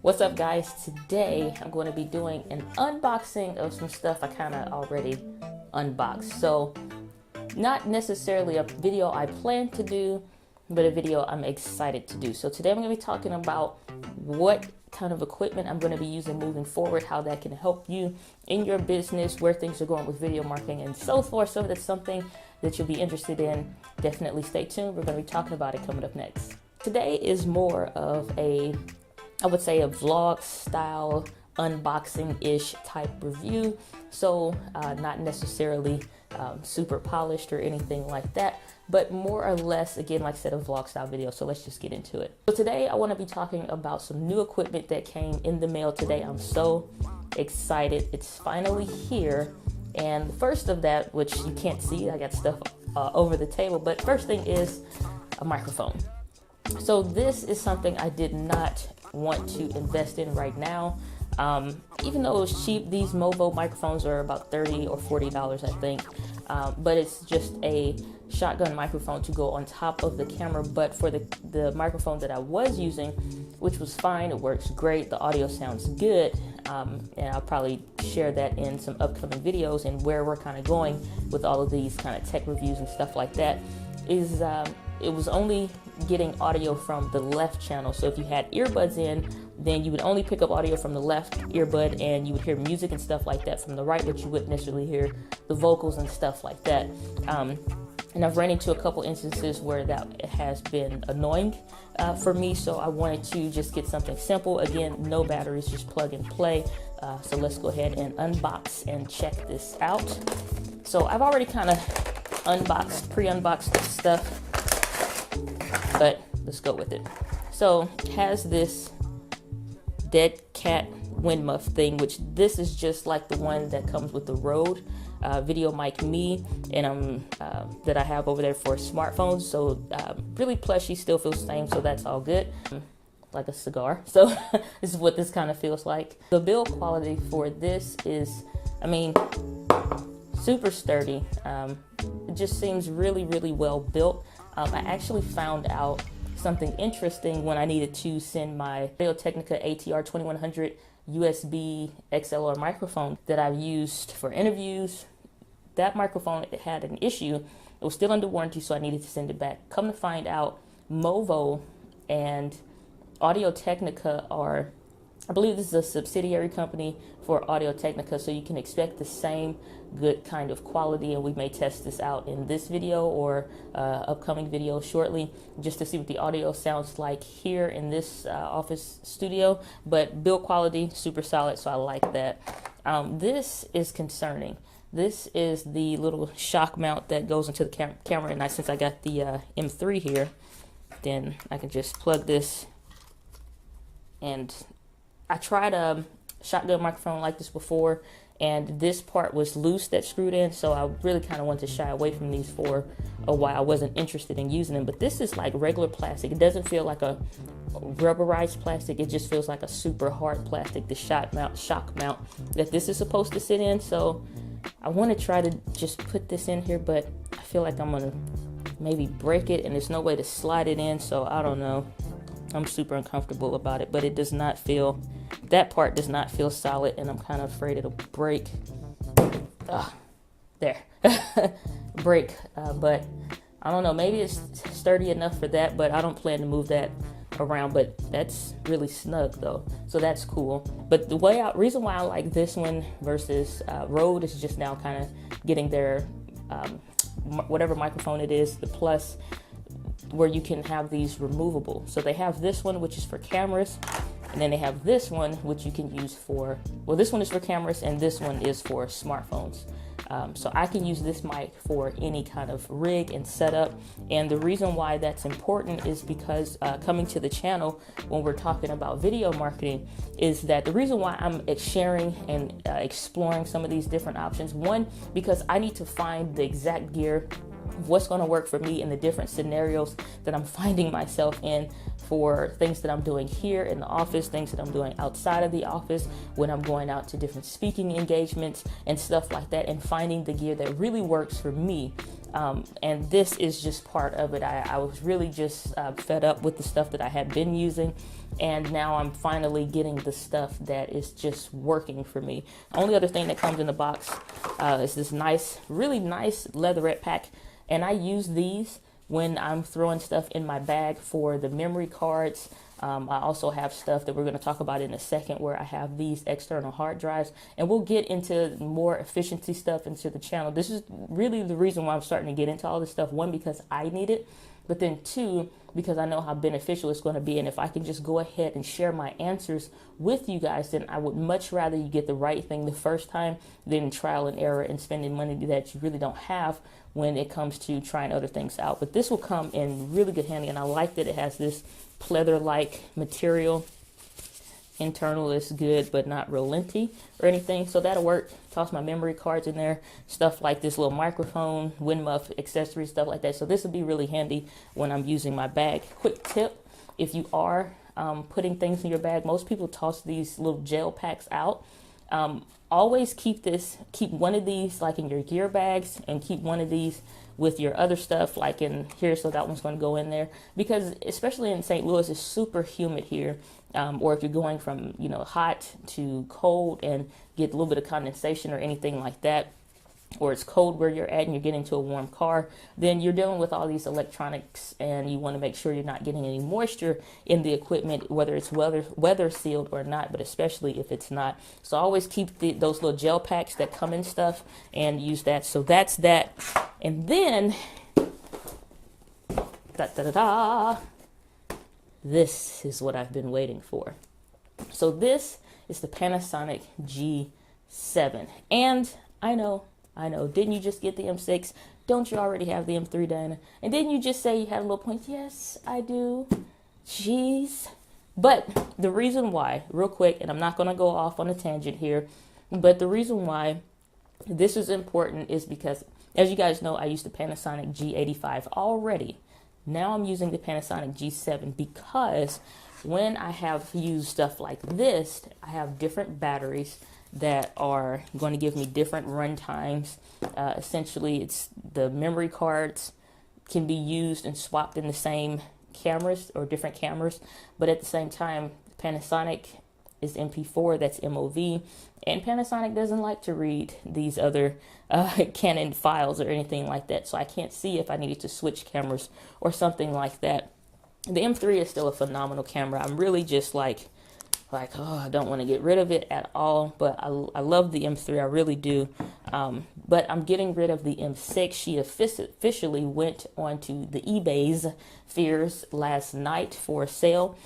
What's up, guys? Today I'm going to be doing an unboxing of some stuff I kind of already unboxed. So not necessarily a video I plan to do, but a video I'm excited to do. So today I'm going to be talking about what kind of equipment I'm going to be using moving forward, how that can help you in your business, where things are going with video marketing and so forth. So if that's something that you'll be interested in, definitely stay tuned. We're going to be talking about it coming up next. Today is more of I would say a vlog style unboxing-ish type review. So not necessarily super polished or anything like that, but more or less, again, like I said, a vlog style video. So let's just get into it. So today I want to be talking about some new equipment that came in the mail today. I'm so excited. It's finally here. And the first of that, which you can't see, I got stuff over the table, but first thing is a microphone. So this is something I did not want to invest in right now. Even though it's cheap, these Movo microphones are about $30 or $40, I think. But it's just a shotgun microphone to go on top of the camera. But for the microphone that I was using, which was fine, it works great, the audio sounds good, and I'll probably share that in some upcoming videos and where we're kind of going with all of these kind of tech reviews and stuff like that, is it was only getting audio from the left channel. So if you had earbuds in, then you would only pick up audio from the left earbud, and you would hear music and stuff like that from the right, but you wouldn't necessarily hear the vocals and stuff like that. And I've ran into a couple instances where that has been annoying for me, so I wanted to just get something simple. Again, no batteries, just plug and play. So let's go ahead and unbox and check this out. So I've already kind of pre-unboxed this stuff, but let's go with it. So it has this dead cat wind muff thing, which this is just like the one that comes with the Rode Video Mic Me, and that I have over there for smartphones. So really plushy, still feels the same, so that's all good. Like a cigar. So this is what this kind of feels like. The build quality for this is, I mean, super sturdy. It just seems really, really well built. I actually found out something interesting when I needed to send my Audio-Technica ATR 2100 USB XLR microphone that I've used for interviews. That microphone had an issue. It was still under warranty, so I needed to send it back. Come to find out, Movo and Audio-Technica are, I believe this is a subsidiary company for Audio-Technica, so you can expect the same good kind of quality, and we may test this out in this video or upcoming video shortly, just to see what the audio sounds like here in this office studio. But build quality, super solid, so I like that. This is concerning. This is the little shock mount that goes into the camera, and since I got the M3 here, then I can just plug this. And I tried a shotgun microphone like this before, and this part was loose that screwed in, so I really kind of wanted to shy away from these for a while. I wasn't interested in using them, but this is like regular plastic. It doesn't feel like a rubberized plastic. It just feels like a super hard plastic, the shock mount that this is supposed to sit in. So I want to try to just put this in here, but I feel like I'm gonna maybe break it, and there's no way to slide it in, so I don't know. I'm super uncomfortable about it, but it does not feel, that part does not feel solid, and I'm kind of afraid it'll break. There. Break. But I don't know, maybe it's sturdy enough for that, but I don't plan to move that around. But that's really snug though, so that's cool. But the reason why I like this one versus Rode is just now kind of getting their whatever microphone it is, the Plus, where you can have these removable. So they have this one, which is for cameras, and then they have this one, which you can use for, well, this one is for cameras, and this one is for smartphones. So I can use this mic for any kind of rig and setup. And the reason why that's important is because coming to the channel, when we're talking about video marketing, is that the reason why I'm sharing and exploring some of these different options, one, because I need to find the exact gear, what's going to work for me in the different scenarios that I'm finding myself in for things that I'm doing here in the office, things that I'm doing outside of the office, when I'm going out to different speaking engagements and stuff like that, and finding the gear that really works for me. And this is just part of it. I was really just fed up with the stuff that I had been using, and now I'm finally getting the stuff that is just working for me. The only other thing that comes in the box is this nice, really nice leatherette pack, and I use these when I'm throwing stuff in my bag for the memory cards. I also have stuff that we're going to talk about in a second where I have these external hard drives, and we'll get into more efficiency stuff into the channel. This is really the reason why I'm starting to get into all this stuff. One, because I need it, but then two, because I know how beneficial it's going to be. And if I can just go ahead and share my answers with you guys, then I would much rather you get the right thing the first time than trial and error and spending money that you really don't have when it comes to trying other things out. But this will come in really good handy, and I like that it has this pleather-like material. Internal is good, but not real linty or anything, so that'll work. Toss my memory cards in there, stuff like this little microphone, wind muff accessories, stuff like that. So this will be really handy when I'm using my bag. Quick tip, if you are putting things in your bag, most people toss these little gel packs out. Always keep one of these like in your gear bags, and keep one of these with your other stuff like in here, so that one's going to go in there, because especially in St. Louis, it's super humid here, or if you're going from hot to cold and get a little bit of condensation or anything like that, or it's cold where you're at and you're getting to a warm car, then you're dealing with all these electronics, and you want to make sure you're not getting any moisture in the equipment, whether it's weather sealed or not, but especially if it's not. So always keep those little gel packs that come in stuff and use that. So that's that. And then this is what I've been waiting for. So this is the Panasonic G7, and I know, didn't you just get the M6? Don't you already have the M3, Diana? And didn't you just say you had a little point? Yes, I do. Jeez. But the reason why, real quick, and I'm not going to go off on a tangent here, but the reason why this is important is because, as you guys know, I used the Panasonic G85 already. Now I'm using the Panasonic G7 because when I have used stuff like this, I have different batteries that are going to give me different run times. Essentially, it's the memory cards can be used and swapped in the same cameras or different cameras, but at the same time, Panasonic is MP4, that's MOV, and Panasonic doesn't like to read these other Canon files or anything like that, so I can't see if I needed to switch cameras or something like that. The M3 is still a phenomenal camera. I'm really just like, oh, I don't want to get rid of it at all, but I love the M3, I really do. But I'm getting rid of the M6. She officially went onto the eBay's fears last night for sale.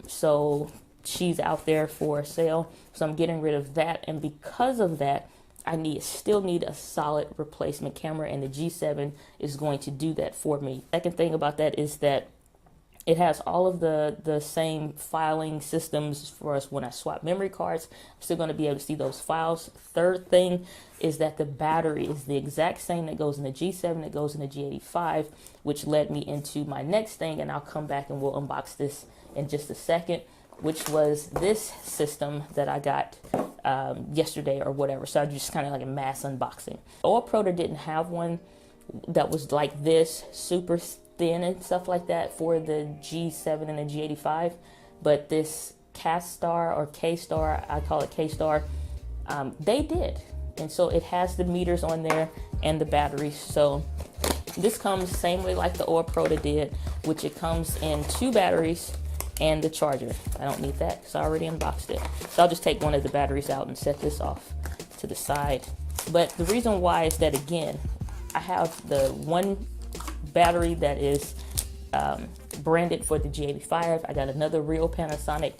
So she's out there for sale. So I'm getting rid of that, and because of that, I still need a solid replacement camera, and the G7 is going to do that for me. Second thing about that is that it has all of the same filing systems for us when I swap memory cards. I'm still going to be able to see those files. Third thing is that the battery is the exact same that goes in the G7 that goes in the G85, which led me into my next thing, and I'll come back and we'll unbox this in just a second, which was this system that I got yesterday or whatever. So I just kind of like a mass unboxing. Proda didn't have one that was like this, super thin and stuff like that for the G7 and the G85, but this K-Star, I call it K-Star, they did. And so it has the meters on there and the batteries. So this comes the same way like the Proda did, which it comes in 2 batteries and the charger. I don't need that because I already unboxed it. So I'll just take one of the batteries out and set this off to the side. But the reason why is that, again, I have the one battery that is branded for the G85. I got another real Panasonic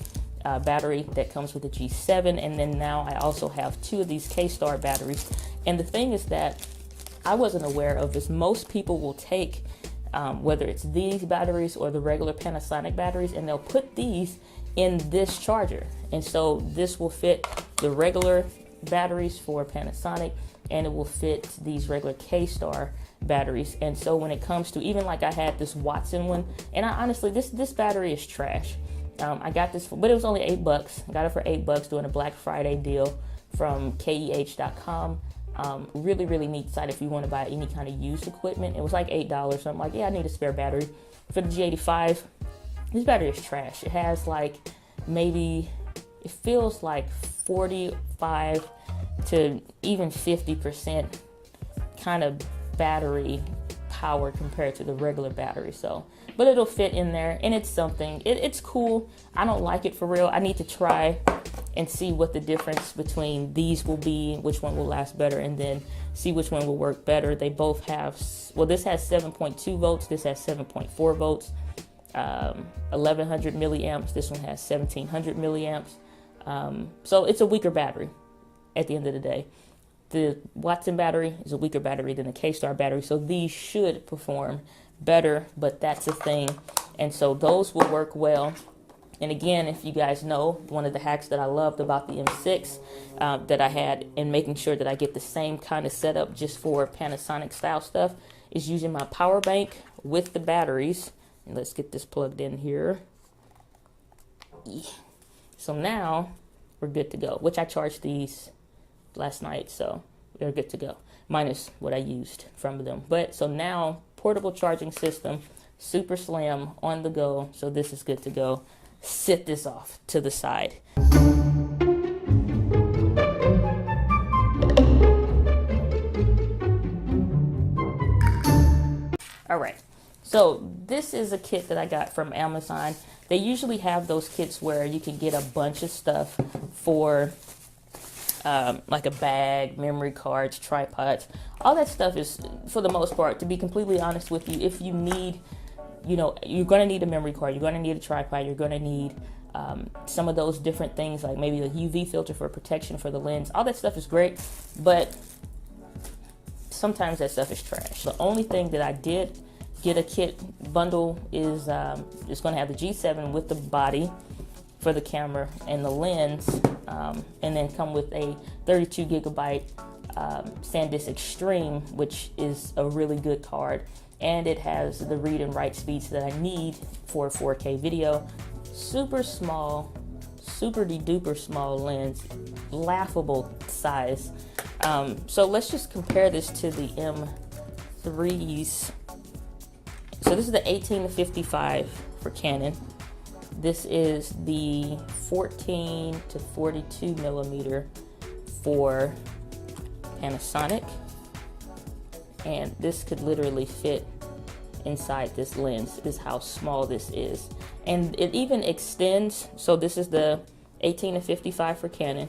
battery that comes with the G7, and then now I also have 2 of these K-Star batteries. And the thing is that I wasn't aware of is most people will take whether it's these batteries or the regular Panasonic batteries, and they'll put these in this charger, and so this will fit the regular batteries for Panasonic, and it will fit these regular K-Star batteries. And so when it comes to, even like I had this Watson one, and I honestly, this battery is trash. I got this, but it was only $8. I got it for $8 doing a Black Friday deal from keh.com. Really, really neat site if you want to buy any kind of used equipment. It was like $8. So I'm like, yeah, I need a spare battery for the G85. This battery is trash. It has like maybe, it feels like 45 to even 50% kind of battery power compared to the regular battery. So, but it'll fit in there, and it's something. It's cool. I don't like it for real. I need to try and see what the difference between these will be, which one will last better, and then see which one will work better. They both have, well, this has 7.2 volts, this has 7.4 volts, 1100 milliamps. This one has 1700 milliamps. So it's a weaker battery at the end of the day. The Watson battery is a weaker battery than the K-Star battery, so these should perform better, but that's a thing. And so those will work well. And again, if you guys know, one of the hacks that I loved about the M6 that I had in making sure that I get the same kind of setup just for Panasonic style stuff is using my power bank with the batteries. And let's get this plugged in here. So now we're good to go, which I charged these last night, so they're good to go, minus what I used from them. But so now, portable charging system, super slim, on the go, so this is good to go. Sit this off to the side. All right, so this is a kit that I got from Amazon. They usually have those kits where you can get a bunch of stuff for like a bag, memory cards, tripods. All that stuff is, for the most part, to be completely honest with you, if you need, you know, you're going to need a memory card, you're going to need a tripod, you're going to need some of those different things, like maybe a UV filter for protection for the lens. All that stuff is great, but sometimes that stuff is trash. The only thing that I did get a kit bundle is it's going to have the G7 with the body for the camera and the lens, and then come with a 32 gigabyte SanDisk Extreme, which is a really good card, and it has the read and write speeds that I need for 4K video. Super small, super duper small lens, laughable size. So let's just compare this to the M3s. So this is the 18 to 55 for Canon. This is the 14 to 42 millimeter for Panasonic. And this could literally fit inside this lens, is how small this is. And it even extends, so this is the 18 to 55 for Canon.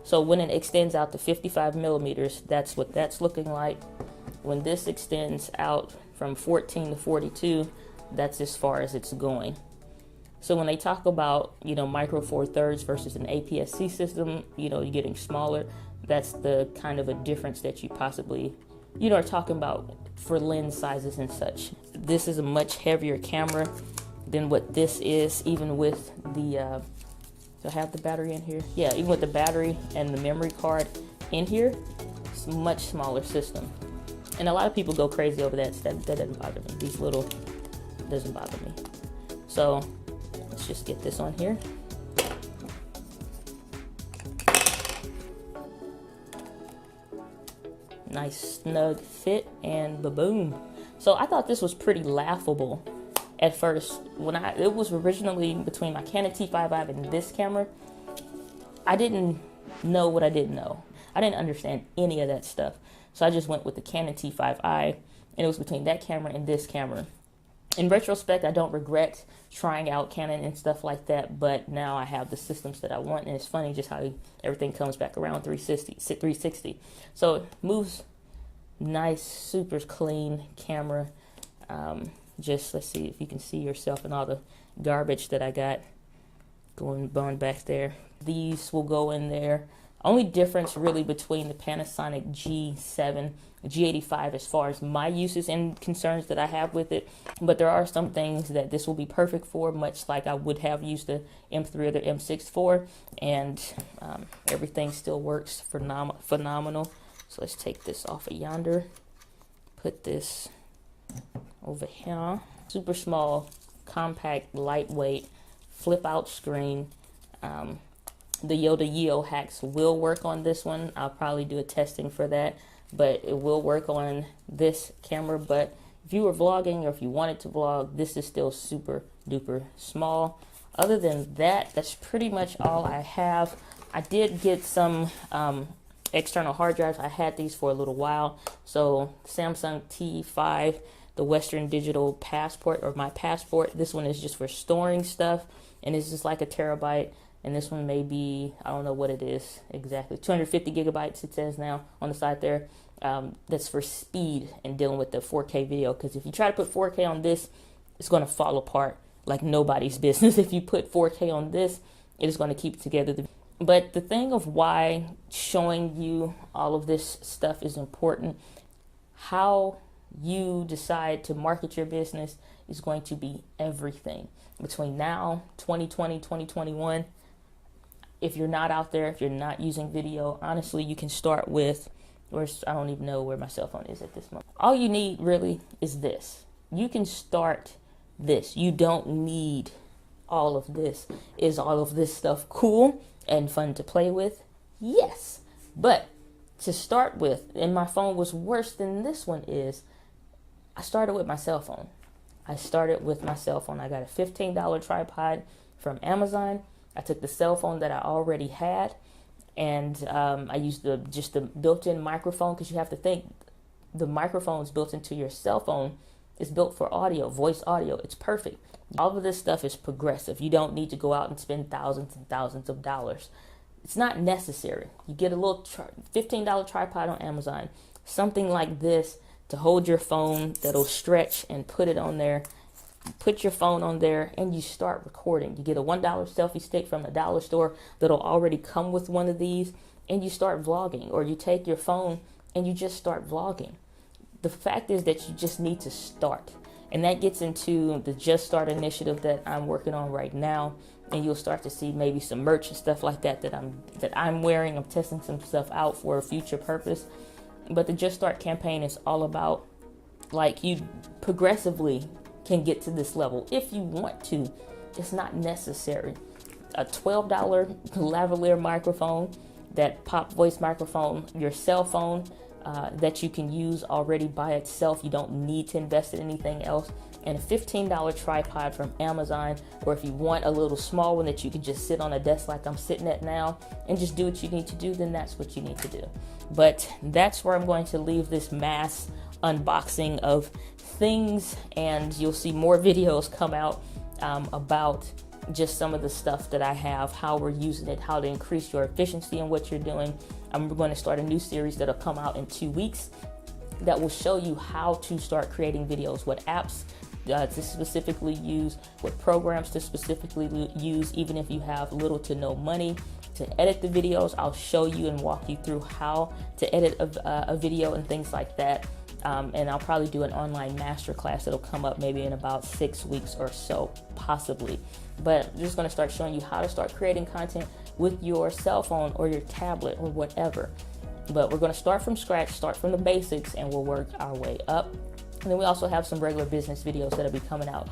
So when it extends out to 55 millimeters, that's what that's looking like. When this extends out from 14 to 42, that's as far as it's going. So when they talk about, you know, micro four thirds versus an APS-C system, you know, you're getting smaller, that's the kind of a difference that you possibly, you know, are talking about for lens sizes and such. This is a much heavier camera than what this is, even with the, do I have the battery in here? Yeah, even with the battery and the memory card in here, it's a much smaller system. And a lot of people go crazy over that. That doesn't bother me. These little, doesn't bother me. So let's just get this on here. Nice snug fit, and ba-boom. So I thought this was pretty laughable at first. When it was originally between my Canon T5i and this camera, I didn't know what I didn't know. I didn't understand any of that stuff. So I just went with the Canon T5i, and it was between that camera and this camera. In retrospect, I don't regret trying out Canon and stuff like that, but now I have the systems that I want, and it's funny just how everything comes back around 360. So it moves nice, super clean camera. Just let's see if you can see yourself and all the garbage that I got going back there. These will go in there. Only difference really between the Panasonic G7, G85 as far as my uses and concerns that I have with it. But there are some things that this will be perfect for, much like I would have used the M3 or the M6 for. And everything still works phenomenal. So let's take this off of yonder. put this over here. Super small, compact, lightweight, flip out screen. The Yoda Yeo hacks will work on this one. I'll probably do a testing for that, but it will work on this camera. But if you were vlogging or if you wanted to vlog, this is still super duper small. Other than that, that's pretty much all I have. I did get some external hard drives. I had these for a little while. So Samsung T5, the Western Digital Passport, or my passport. This one is just for storing stuff, and it's just like a terabyte. And this one may be, I don't know what it is exactly, 250 gigabytes it says now on the side there. That's for speed and dealing with the 4K video, because if you try to put 4K on this, it's going to fall apart like nobody's business. If you put 4K on this, it is going to keep it together. But the thing of why showing you all of this stuff is important, how you decide to market your business is going to be everything. Between now, 2020, 2021, if you're not out there, if you're not using video, honestly, you can start with, I don't even know where my cell phone is at this moment. All you need really is this. You can start this. You don't need all of this. Is all of this stuff cool and fun to play with? Yes. But to start with, and my phone was worse than this one is, I started with my cell phone. I got a $15 tripod from Amazon. I took the cell phone that I already had, and I used just the built-in microphone, because you have to think the microphone is built into your cell phone. It's built for audio, voice audio. It's perfect. All of this stuff is progressive. You don't need to go out and spend thousands and thousands of dollars. It's not necessary. You get a little $15 tripod on Amazon, something like this to hold your phone that'll stretch, and put it on there. Put your phone on there and you start recording. You get a $1 selfie stick from the dollar store that'll already come with one of these, and you start vlogging. Or you take your phone and you just start vlogging. The fact is that you just need to start. And that gets into the Just Start initiative that I'm working on right now. And you'll start to see maybe some merch and stuff like that that I'm wearing. I'm testing some stuff out for a future purpose. But the Just Start campaign is all about, like, you progressively can get to this level if you want to. It's not necessary. A $12 lavalier microphone, that pop voice microphone, your cell phone that you can use already by itself. You don't need to invest in anything else. And a $15 tripod from Amazon, or if you want a little small one that you can just sit on a desk like I'm sitting at now and just do what you need to do, then that's what you need to do. But that's where I'm going to leave this mass unboxing of things, and you'll see more videos come out about just some of the stuff that I have, how we're using it, how to increase your efficiency in what you're doing. I'm going to start a new series that'll come out in 2 weeks that will show you how to start creating videos, what apps to specifically use, what programs to specifically use, even if you have little to no money to edit the videos. I'll show you and walk you through how to edit a video and things like that. And I'll probably do an online masterclass that'll come up maybe in about 6 weeks or so, possibly. But I'm just going to start showing you how to start creating content with your cell phone or your tablet or whatever. But we're going to start from scratch, start from the basics, and we'll work our way up. And then we also have some regular business videos that'll be coming out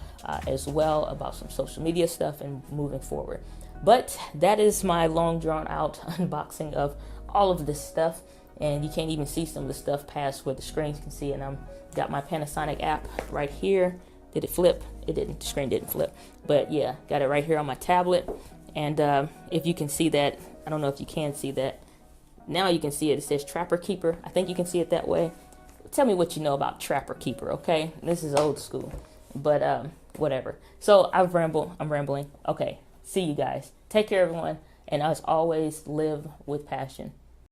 as well, about some social media stuff and moving forward. But that is my long drawn out unboxing of all of this stuff. And you can't even see some of the stuff past where the screens can see. And I'm got my Panasonic app right here. Did it flip? It didn't. The screen didn't flip. But yeah, got it right here on my tablet. And if you can see that, I don't know if you can see that. Now you can see it. It says Trapper Keeper. I think you can see it that way. Tell me what you know about Trapper Keeper, okay? This is old school. But whatever. So I'm rambling. Okay, see you guys. Take care, everyone. And as always, live with passion.